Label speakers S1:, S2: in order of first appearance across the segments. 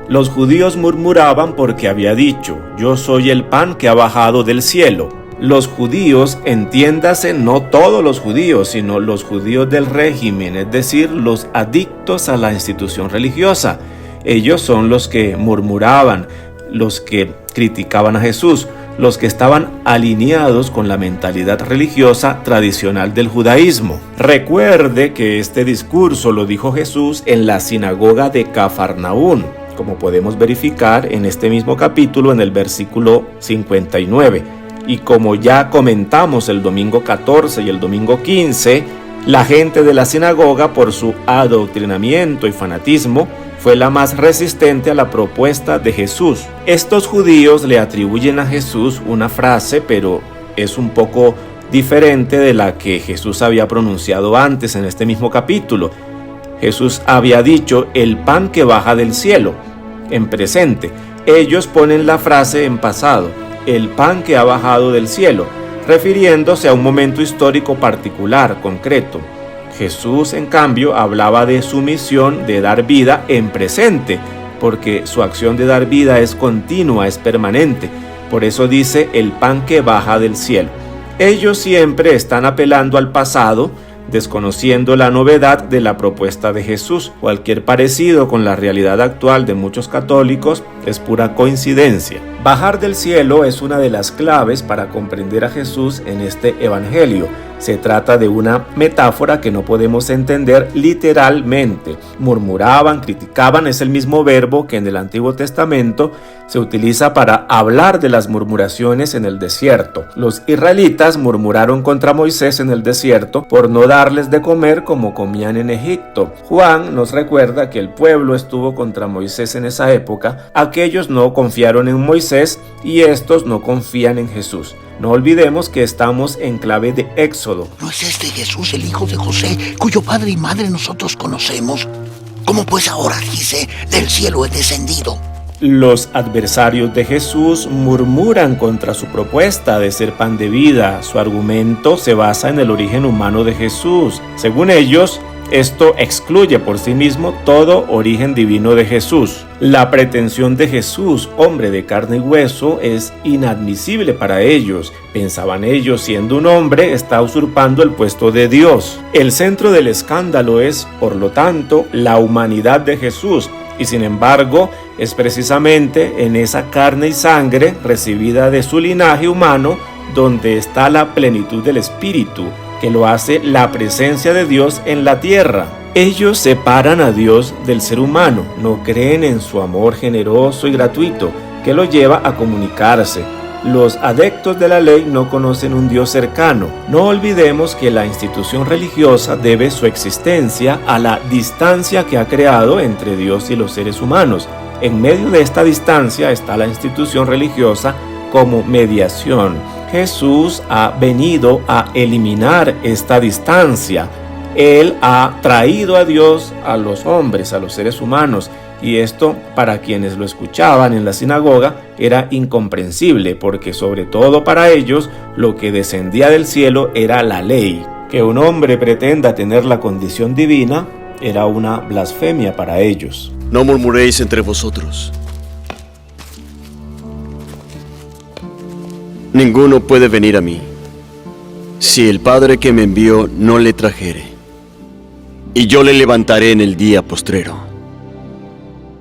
S1: Los judíos murmuraban porque había dicho: yo soy el pan que ha bajado del cielo. Los judíos, entiéndase, no todos los judíos, sino los judíos del régimen, es decir, los adictos a la institución religiosa. Ellos son los que murmuraban, los que criticaban a Jesús, los que estaban alineados con la mentalidad religiosa tradicional del judaísmo. Recuerde que este discurso lo dijo Jesús en la sinagoga de Cafarnaún, como podemos verificar en este mismo capítulo en el versículo 59. Y como ya comentamos el domingo 14 y el domingo 15, la gente de la sinagoga, por su adoctrinamiento y fanatismo, fue la más resistente a la propuesta de Jesús. Estos judíos le atribuyen a Jesús una frase, pero es un poco diferente de la que Jesús había pronunciado antes en este mismo capítulo. Jesús había dicho: el pan que baja del cielo, en presente. Ellos ponen la frase en pasado: el pan que ha bajado del cielo, refiriéndose a un momento histórico particular, concreto. Jesús, en cambio, hablaba de su misión de dar vida en presente, porque su acción de dar vida es continua, es permanente. Por eso dice: el pan que baja del cielo. Ellos siempre están apelando al pasado, desconociendo la novedad de la propuesta de Jesús. Cualquier parecido con la realidad actual de muchos católicos es pura coincidencia. Bajar del cielo es una de las claves para comprender a Jesús en este evangelio. Se trata de una metáfora que no podemos entender literalmente. Murmuraban, criticaban, es el mismo verbo que en el Antiguo Testamento se utiliza para hablar de las murmuraciones en el desierto. Los israelitas murmuraron contra Moisés en el desierto por no darles de comer como comían en Egipto. Juan nos recuerda que el pueblo estuvo contra Moisés en esa época. Aquellos no confiaron en Moisés y estos no confían en Jesús. No olvidemos que estamos en clave de Éxodo.
S2: ¿No es este Jesús el hijo de José, cuyo padre y madre nosotros conocemos? ¿Cómo pues ahora dice: del cielo he descendido?
S1: Los adversarios de Jesús murmuran contra su propuesta de ser pan de vida. Su argumento se basa en el origen humano de Jesús. Según ellos, esto excluye por sí mismo todo origen divino de Jesús. La pretensión de Jesús, hombre de carne y hueso, es inadmisible para ellos. Pensaban ellos: siendo un hombre, está usurpando el puesto de Dios. El centro del escándalo es, por lo tanto, la humanidad de Jesús. Y sin embargo, es precisamente en esa carne y sangre recibida de su linaje humano donde está la plenitud del Espíritu, que lo hace la presencia de Dios en la tierra. Ellos separan a Dios del ser humano, no creen en su amor generoso y gratuito, que lo lleva a comunicarse. Los adeptos de la ley no conocen un Dios cercano. No olvidemos que la institución religiosa debe su existencia a la distancia que ha creado entre Dios y los seres humanos. En medio de esta distancia está la institución religiosa como mediación. Jesús ha venido a eliminar esta distancia. Él ha traído a Dios a los hombres, a los seres humanos. Y esto, para quienes lo escuchaban en la sinagoga, era incomprensible, porque sobre todo para ellos lo que descendía del cielo era la ley. Que un hombre pretenda tener la condición divina era una blasfemia para ellos.
S3: No murmuréis entre vosotros. Ninguno puede venir a mí si el Padre que me envió no le trajere, y yo le levantaré en el día postrero.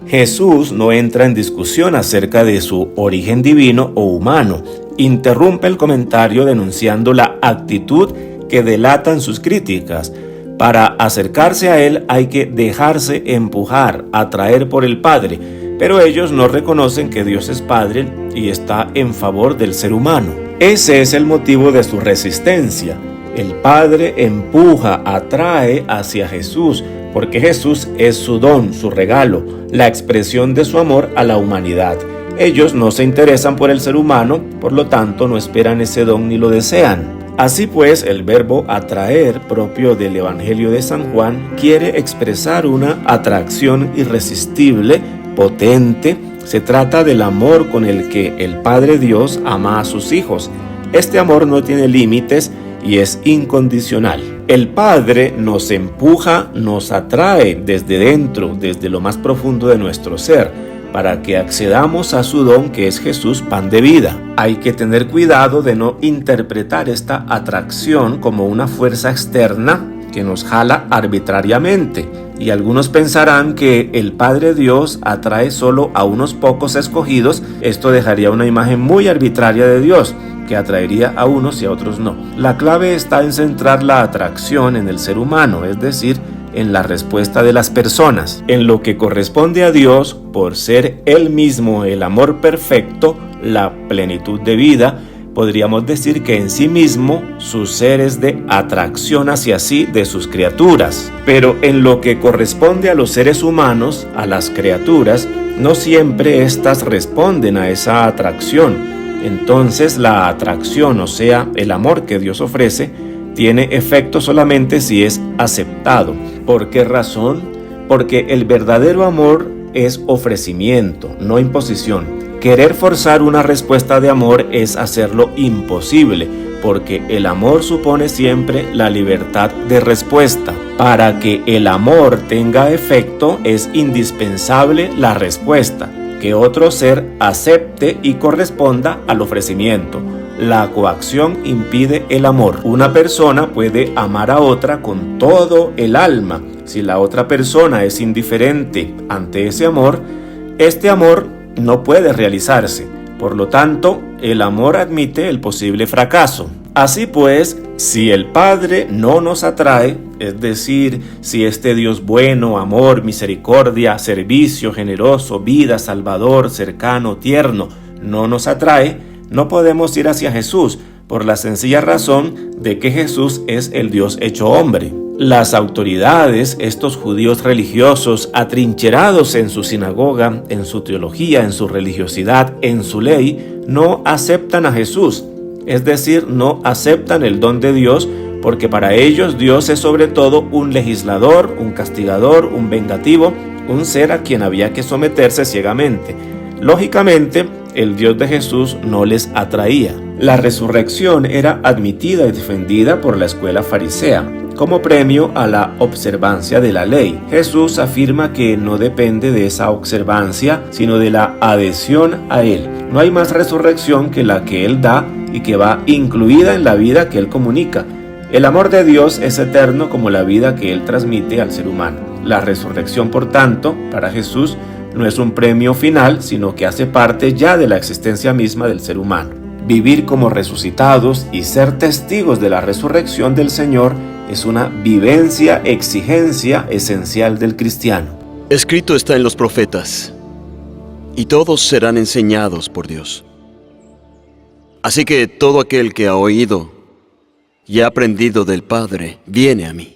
S1: Jesús no entra en discusión acerca de su origen divino o humano. Interrumpe el comentario denunciando la actitud que delatan sus críticas. Para acercarse a él hay que dejarse empujar, atraer por el Padre, pero ellos no reconocen que Dios es Padre y está en favor del ser humano. Ese es el motivo de su resistencia. El Padre empuja, atrae hacia Jesús, porque Jesús es su don, su regalo, la expresión de su amor a la humanidad. Ellos no se interesan por el ser humano, por lo tanto no esperan ese don ni lo desean. Así pues, el verbo atraer, propio del Evangelio de San Juan, quiere expresar una atracción irresistible, potente. Se trata del amor con el que el Padre Dios ama a sus hijos. Este amor no tiene límites y es incondicional. El Padre nos empuja, nos atrae desde dentro, desde lo más profundo de nuestro ser. para que accedamos a su don que es Jesús, pan de vida. Hay que tener cuidado de no interpretar esta atracción como una fuerza externa que nos jala arbitrariamente. Y algunos pensarán que el Padre Dios atrae solo a unos pocos escogidos. Esto dejaría una imagen muy arbitraria de Dios, que atraería a unos y a otros no. La clave está en centrar la atracción en el ser humano, es decir, en la respuesta de las personas, en lo que corresponde a Dios por ser Él mismo el amor perfecto, la plenitud de vida. Podríamos decir que en sí mismo su ser es de atracción hacia sí de sus criaturas. Pero en lo que corresponde a los seres humanos, a las criaturas, no siempre éstas responden a esa atracción. Entonces la atracción, o sea, el amor que Dios ofrece, tiene efecto solamente si es aceptado. ¿Por qué razón? Porque el verdadero amor es ofrecimiento, no imposición. Querer forzar una respuesta de amor es hacerlo imposible, porque el amor supone siempre la libertad de respuesta. Para que el amor tenga efecto es indispensable la respuesta, que otro ser acepte y corresponda al ofrecimiento. La coacción impide el amor. Una persona puede amar a otra con todo el alma. Si la otra persona es indiferente ante ese amor, este amor no puede realizarse. Por lo tanto, el amor admite el posible fracaso. Así pues, si el Padre no nos atrae, es decir, si este Dios bueno, amor, misericordia, servicio, generoso, vida, salvador, cercano, tierno, no nos atrae, no podemos ir hacia Jesús por la sencilla razón de que Jesús es el Dios hecho hombre. Las autoridades, estos judíos religiosos atrincherados en su sinagoga, en su teología, en su religiosidad, en su ley, no aceptan a Jesús, es decir, no aceptan el don de Dios, porque para ellos Dios es sobre todo un legislador, un castigador, un vengativo, un ser a quien había que someterse ciegamente. Lógicamente, el Dios de Jesús no les atraía. La resurrección era admitida y defendida por la escuela farisea como premio a la observancia de la ley. Jesús afirma que no depende de esa observancia, sino de la adhesión a Él. No hay más resurrección que la que Él da y que va incluida en la vida que Él comunica. El amor de Dios es eterno como la vida que Él transmite al ser humano. La resurrección, por tanto, para Jesús no es un premio final, sino que hace parte ya de la existencia misma del ser humano. Vivir como resucitados y ser testigos de la resurrección del Señor es una vivencia, exigencia esencial del cristiano.
S3: Escrito está en los profetas, y todos serán enseñados por Dios. Así que todo aquel que ha oído y ha aprendido del Padre, viene a mí.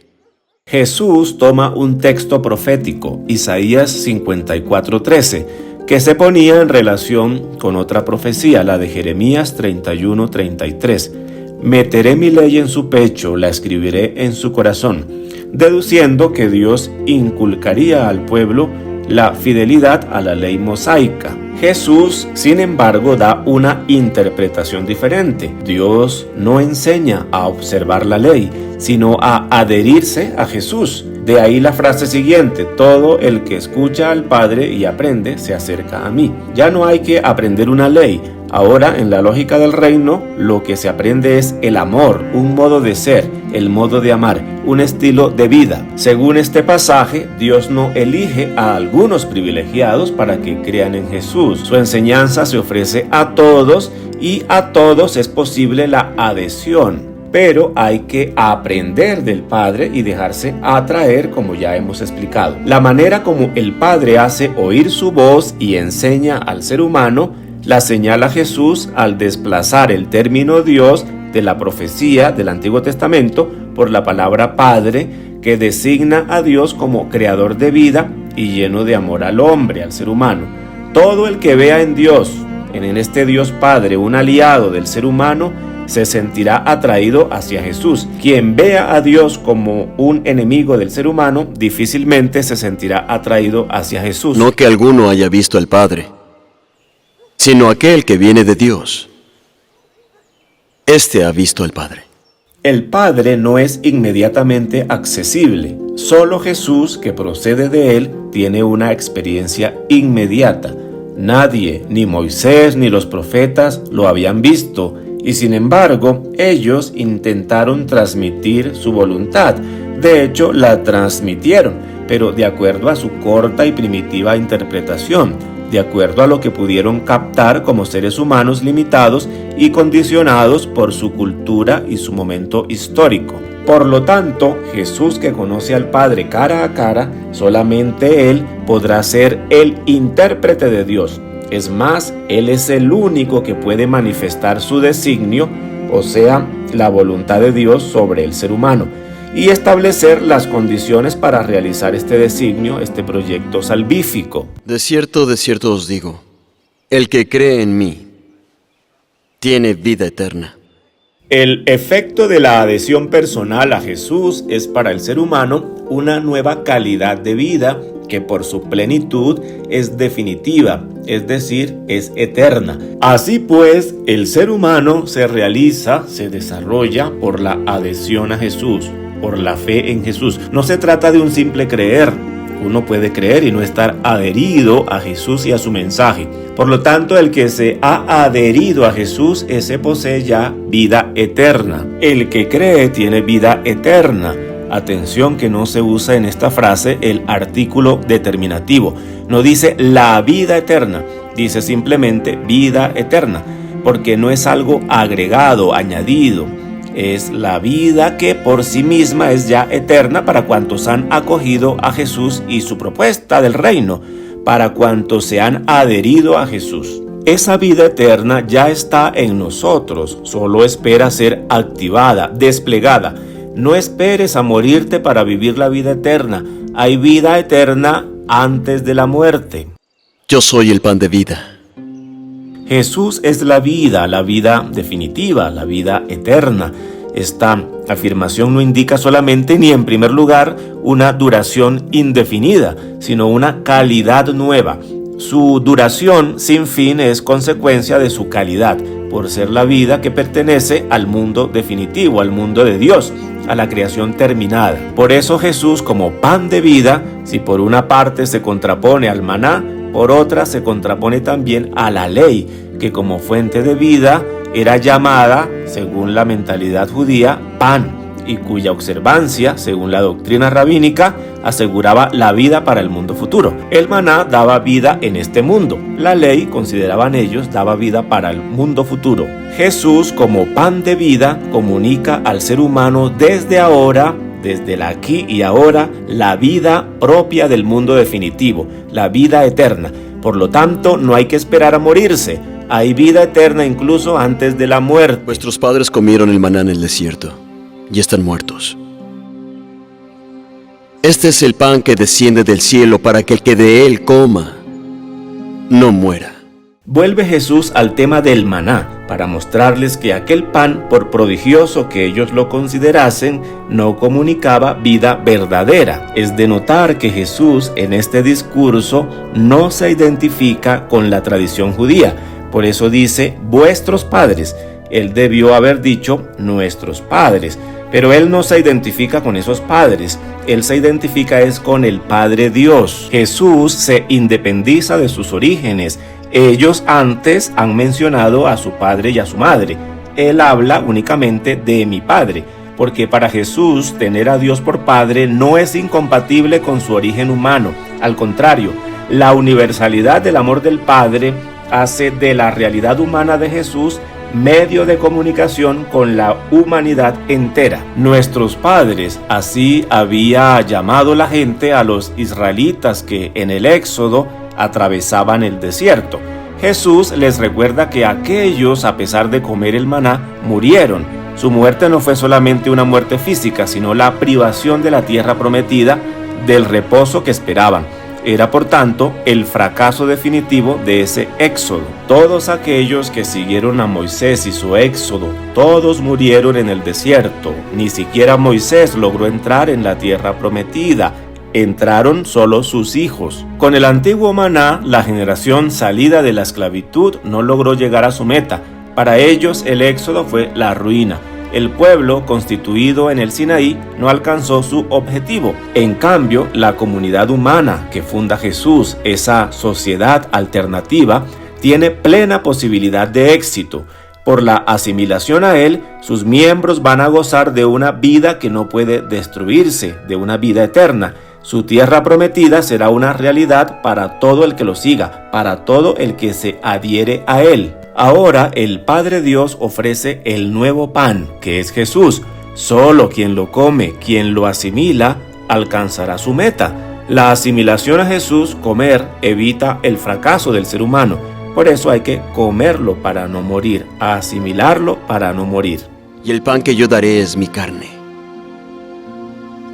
S1: Jesús toma un texto profético, Isaías 54:13, que se ponía en relación con otra profecía, la de Jeremías 31:33. Meteré mi ley en su pecho, la escribiré en su corazón, deduciendo que Dios inculcaría al pueblo la fidelidad a la ley mosaica. Jesús, sin embargo, da una interpretación diferente. Dios no enseña a observar la ley, sino a adherirse a Jesús. De ahí la frase siguiente: todo el que escucha al Padre y aprende se acerca a mí. Ya no hay que aprender una ley. Ahora, en la lógica del reino, lo que se aprende es el amor, un modo de ser, el modo de amar, un estilo de vida. Según este pasaje, Dios no elige a algunos privilegiados para que crean en Jesús. Su enseñanza se ofrece a todos y a todos es posible la adhesión. Pero hay que aprender del Padre y dejarse atraer, como ya hemos explicado. La manera como el Padre hace oír su voz y enseña al ser humano la señala Jesús al desplazar el término Dios de la profecía del Antiguo Testamento por la palabra Padre, que designa a Dios como creador de vida y lleno de amor al hombre, al ser humano. Todo el que vea en Dios, en este Dios Padre, un aliado del ser humano, se sentirá atraído hacia Jesús. Quien vea a Dios como un enemigo del ser humano, difícilmente se sentirá atraído hacia Jesús.
S3: No que alguno haya visto al Padre, sino aquel que viene de Dios. Este ha visto al Padre.
S1: El Padre no es inmediatamente accesible. Solo Jesús, que procede de Él, tiene una experiencia inmediata. Nadie, ni Moisés ni los profetas, lo habían visto, y sin embargo, ellos intentaron transmitir su voluntad. De hecho, la transmitieron, pero de acuerdo a su corta y primitiva interpretación, de acuerdo a lo que pudieron captar como seres humanos limitados y condicionados por su cultura y su momento histórico. Por lo tanto, Jesús, que conoce al Padre cara a cara, solamente Él podrá ser el intérprete de Dios. Es más, Él es el único que puede manifestar su designio, o sea, la voluntad de Dios sobre el ser humano, y establecer las condiciones para realizar este designio, este proyecto salvífico.
S3: De cierto os digo, el que cree en mí tiene vida eterna.
S1: El efecto de la adhesión personal a Jesús es para el ser humano una nueva calidad de vida que por su plenitud es definitiva, es decir, es eterna. Así pues, el ser humano se realiza, se desarrolla por la adhesión a Jesús, por la fe en Jesús. No se trata de un simple creer. Uno puede creer y no estar adherido a Jesús y a su mensaje. Por lo tanto, el que se ha adherido a Jesús, ese posee ya vida eterna. El que cree tiene vida eterna. Atención que no se usa en esta frase el artículo determinativo. No dice la vida eterna, dice simplemente vida eterna, porque no es algo agregado, añadido. Es la vida que por sí misma es ya eterna para cuantos han acogido a Jesús y su propuesta del reino, para cuantos se han adherido a Jesús. Esa vida eterna ya está en nosotros, solo espera ser activada, desplegada. No esperes a morirte para vivir la vida eterna. Hay vida eterna antes de la muerte.
S3: Yo soy el pan de vida.
S1: Jesús es la vida definitiva, la vida eterna. Esta afirmación no indica solamente ni en primer lugar una duración indefinida, sino una calidad nueva. Su duración sin fin es consecuencia de su calidad, por ser la vida que pertenece al mundo definitivo, al mundo de Dios, a la creación terminada. Por eso Jesús, como pan de vida, si por una parte se contrapone al maná, por otra se contrapone también a la ley, que como fuente de vida era llamada, según la mentalidad judía, pan, y cuya observancia, según la doctrina rabínica, aseguraba la vida para el mundo futuro. El maná daba vida en este mundo. La ley, consideraban ellos, daba vida para el mundo futuro. Jesús, como pan de vida, comunica al ser humano desde ahora, desde el aquí y ahora, la vida propia del mundo definitivo, la vida eterna. Por lo tanto, no hay que esperar a morirse. Hay vida eterna incluso antes de la muerte.
S3: Vuestros padres comieron el maná en el desierto y están muertos. Este es el pan que desciende del cielo para que el que de él coma no muera.
S1: Vuelve Jesús al tema del maná para mostrarles que aquel pan, por prodigioso que ellos lo considerasen, no comunicaba vida verdadera. Es de notar que Jesús en este discurso no se identifica con la tradición judía. Por eso dice vuestros padres. Él debió haber dicho nuestros padres, pero él no se identifica con esos padres. Él se identifica es con el Padre Dios. Jesús se independiza de sus orígenes. Ellos antes han mencionado a su padre y a su madre. Él habla únicamente de mi Padre, porque para Jesús tener a Dios por Padre no es incompatible con su origen humano. Al contrario, la universalidad del amor del Padre hace de la realidad humana de Jesús medio de comunicación con la humanidad entera. Nuestros padres, así había llamado la gente a los israelitas que en el Éxodo atravesaban el desierto. Jesús les recuerda que aquellos, a pesar de comer el maná, murieron. Su muerte no fue solamente una muerte física, sino la privación de la tierra prometida, del reposo que esperaban. Era, por tanto, el fracaso definitivo de ese éxodo. Todos aquellos que siguieron a Moisés y su éxodo, todos murieron en el desierto. Ni siquiera Moisés logró entrar en la tierra prometida. Entraron solo sus hijos. Con el antiguo maná, la generación salida de la esclavitud no logró llegar a su meta. Para ellos, el éxodo fue la ruina. el pueblo constituido en el Sinaí no alcanzó su objetivo. En cambio, la comunidad humana que funda Jesús, esa sociedad alternativa, tiene plena posibilidad de éxito. Por la asimilación a Él, sus miembros van a gozar de una vida que no puede destruirse, de una vida eterna. Su tierra prometida será una realidad para todo el que lo siga, para todo el que se adhiere a Él. Ahora el Padre Dios ofrece el nuevo pan, que es Jesús. Solo quien lo come, quien lo asimila, alcanzará su meta. La asimilación a Jesús, comer, evita el fracaso del ser humano. Por eso hay que comerlo para no morir, asimilarlo para no morir.
S3: Y el pan que yo daré es mi carne,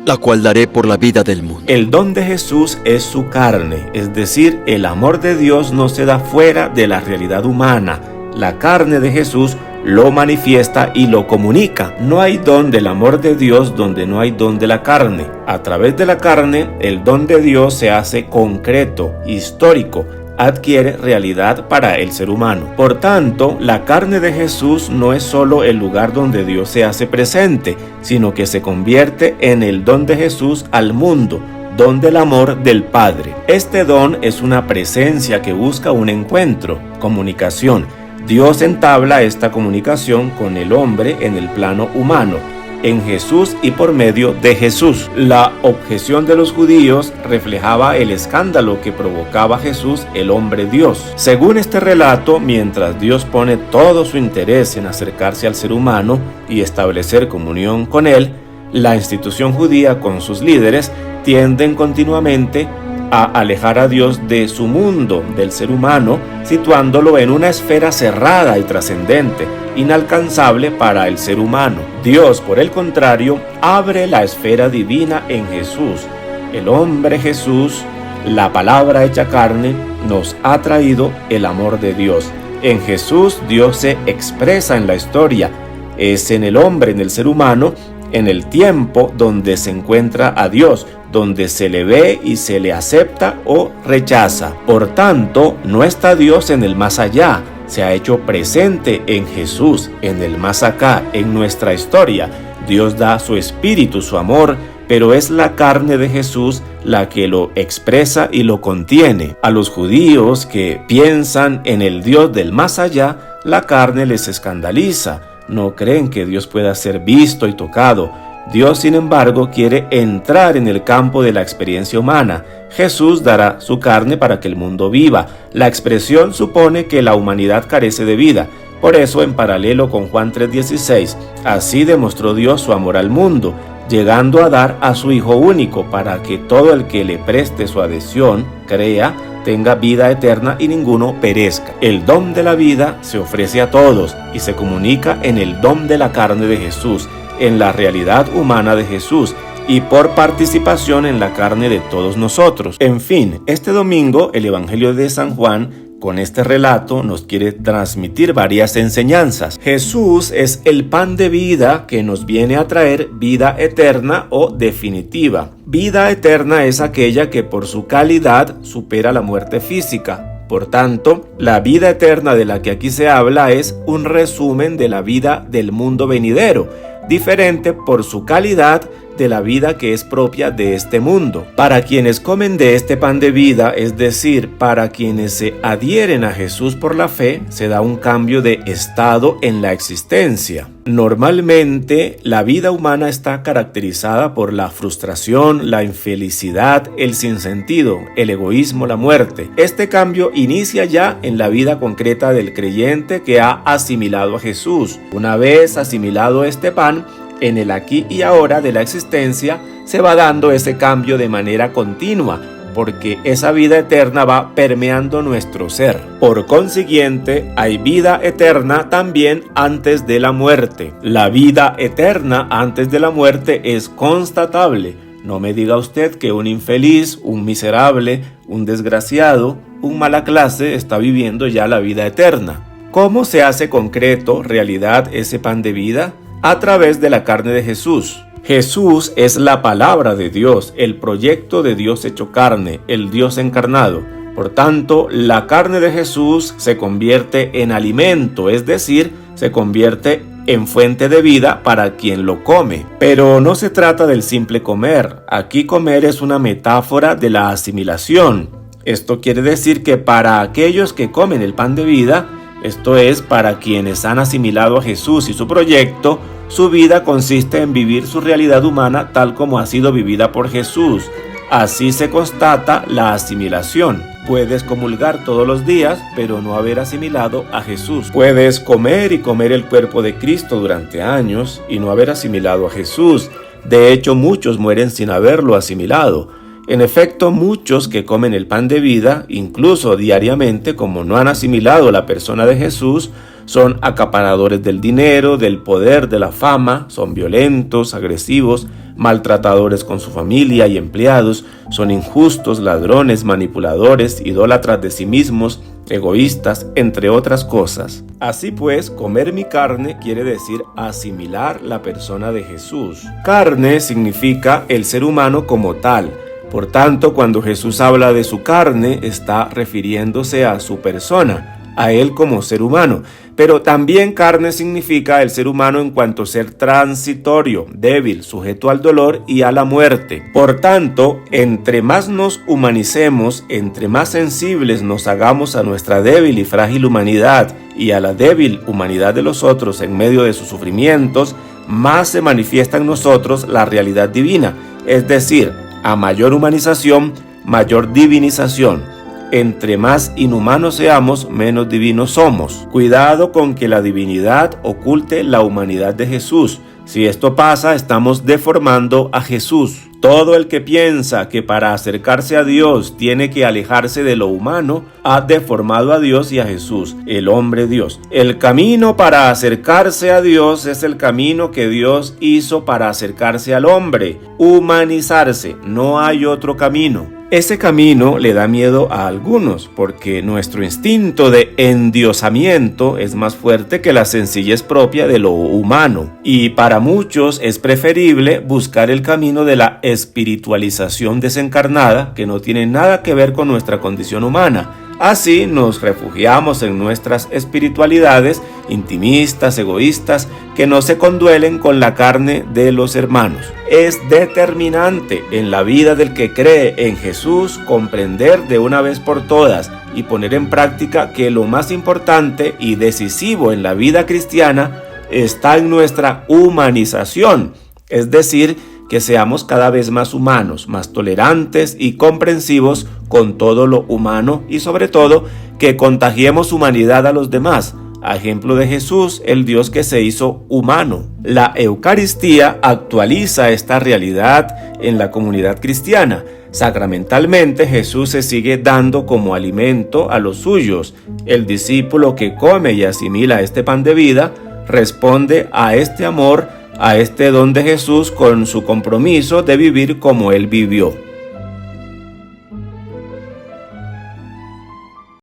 S3: la cual daré por la vida del mundo.
S1: El don de Jesús es su carne, es decir, el amor de Dios no se da fuera de la realidad humana. La carne de Jesús lo manifiesta y lo comunica. No hay don del amor de Dios donde no hay don de la carne. A través de la carne, el don de Dios se hace concreto, histórico, adquiere realidad para el ser humano. Por tanto, la carne de Jesús no es solo el lugar donde Dios se hace presente, sino que se convierte en el don de Jesús al mundo, don del amor del Padre. Este don es una presencia que busca un encuentro, comunicación. Dios entabla esta comunicación con el hombre en el plano humano, en Jesús y por medio de Jesús. La objeción de los judíos reflejaba el escándalo que provocaba Jesús, el hombre Dios. Según este relato, mientras Dios pone todo su interés en acercarse al ser humano y establecer comunión con él, la institución judía con sus líderes tienden continuamente a alejar a Dios de su mundo, del ser humano, situándolo en una esfera cerrada y trascendente, inalcanzable para el ser humano. Dios, por el contrario, abre la esfera divina en Jesús. El hombre Jesús, la palabra hecha carne, nos ha traído el amor de Dios. En Jesús Dios se expresa en la historia. Es en el hombre, en el ser humano, en el tiempo donde se encuentra a Dios, donde se le ve y se le acepta o rechaza. Por tanto, no está Dios en el más allá, se ha hecho presente en Jesús, en el más acá, en nuestra historia. Dios da su espíritu, su amor, pero es la carne de Jesús la que lo expresa y lo contiene. A los judíos que piensan en el Dios del más allá, la carne les escandaliza. No creen que Dios pueda ser visto y tocado. Dios, sin embargo, quiere entrar en el campo de la experiencia humana. Jesús dará su carne para que el mundo viva. La expresión supone que la humanidad carece de vida. Por eso, en paralelo con Juan 3:16, así demostró Dios su amor al mundo, llegando a dar a su Hijo único para que todo el que le preste su adhesión, crea, tenga vida eterna y ninguno perezca. El don de la vida se ofrece a todos y se comunica en el don de la carne de Jesús, en la realidad humana de Jesús y por participación en la carne de todos nosotros. En fin, este domingo el Evangelio de San Juan con este relato nos quiere transmitir varias enseñanzas. Jesús es el pan de vida que nos viene a traer vida eterna o definitiva. Vida eterna es aquella que por su calidad supera la muerte física. Por tanto, la vida eterna de la que aquí se habla es un resumen de la vida del mundo venidero, diferente por su calidad de la vida que es propia de este mundo. Para quienes comen de este pan de vida, es decir, para quienes se adhieren a Jesús por la fe, se da un cambio de estado en la existencia. Normalmente, la vida humana está caracterizada por la frustración, la infelicidad, el sinsentido, el egoísmo, la muerte. Este cambio inicia ya en la vida concreta del creyente que ha asimilado a Jesús. Una vez asimilado este pan, en el aquí y ahora de la existencia se va dando ese cambio de manera continua, porque esa vida eterna va permeando nuestro ser. Por consiguiente, hay vida eterna también antes de la muerte. La vida eterna antes de la muerte es constatable. No me diga usted que un infeliz, un miserable, un desgraciado, un mala clase está viviendo ya la vida eterna. ¿Cómo se hace concreto, realidad, ese pan de vida? A través de la carne de Jesús. Jesús es la palabra de Dios, el proyecto de Dios hecho carne, el Dios encarnado. Por tanto, la carne de Jesús se convierte en alimento, es decir, se convierte en fuente de vida para quien lo come. Pero no se trata del simple comer. Aquí comer es una metáfora de la asimilación. Esto quiere decir que para aquellos que comen el pan de vida, esto es, para quienes han asimilado a Jesús y su proyecto, su vida consiste en vivir su realidad humana tal como ha sido vivida por Jesús. Así se constata la asimilación. Puedes comulgar todos los días, pero no haber asimilado a Jesús. Puedes comer y comer el cuerpo de Cristo durante años y no haber asimilado a Jesús. De hecho, muchos mueren sin haberlo asimilado. En efecto, muchos que comen el pan de vida, incluso diariamente, como no han asimilado la persona de Jesús, son acaparadores del dinero, del poder, de la fama, son violentos, agresivos, maltratadores con su familia y empleados, son injustos, ladrones, manipuladores, idólatras de sí mismos, egoístas, entre otras cosas. Así pues, comer mi carne quiere decir asimilar la persona de Jesús. Carne significa el ser humano como tal. Por tanto, cuando Jesús habla de su carne, está refiriéndose a su persona, a él como ser humano. Pero también carne significa el ser humano en cuanto a ser transitorio, débil, sujeto al dolor y a la muerte. Por tanto, entre más nos humanicemos, entre más sensibles nos hagamos a nuestra débil y frágil humanidad y a la débil humanidad de los otros en medio de sus sufrimientos, más se manifiesta en nosotros la realidad divina, es decir, a mayor humanización, mayor divinización. Entre más inhumanos seamos, menos divinos somos. Cuidado con que la divinidad oculte la humanidad de Jesús. Si esto pasa, estamos deformando a Jesús. Todo el que piensa que para acercarse a Dios tiene que alejarse de lo humano, ha deformado a Dios y a Jesús, el hombre Dios. El camino para acercarse a Dios es el camino que Dios hizo para acercarse al hombre, humanizarse. No hay otro camino. Ese camino le da miedo a algunos porque nuestro instinto de endiosamiento es más fuerte que la sencillez propia de lo humano, y para muchos es preferible buscar el camino de la espiritualización desencarnada, que no tiene nada que ver con nuestra condición humana. Así nos refugiamos en nuestras espiritualidades intimistas, egoístas, que no se conduelen con la carne de los hermanos. Es determinante en la vida del que cree en Jesús comprender de una vez por todas y poner en práctica que lo más importante y decisivo en la vida cristiana está en nuestra humanización, es decir, que seamos cada vez más humanos, más tolerantes y comprensivos con todo lo humano y sobre todo que contagiemos humanidad a los demás, a ejemplo de Jesús, el Dios que se hizo humano. La Eucaristía actualiza esta realidad en la comunidad cristiana. Sacramentalmente Jesús se sigue dando como alimento a los suyos. El discípulo que come y asimila este pan de vida responde a este amor, a este don de Jesús con su compromiso de vivir como Él vivió.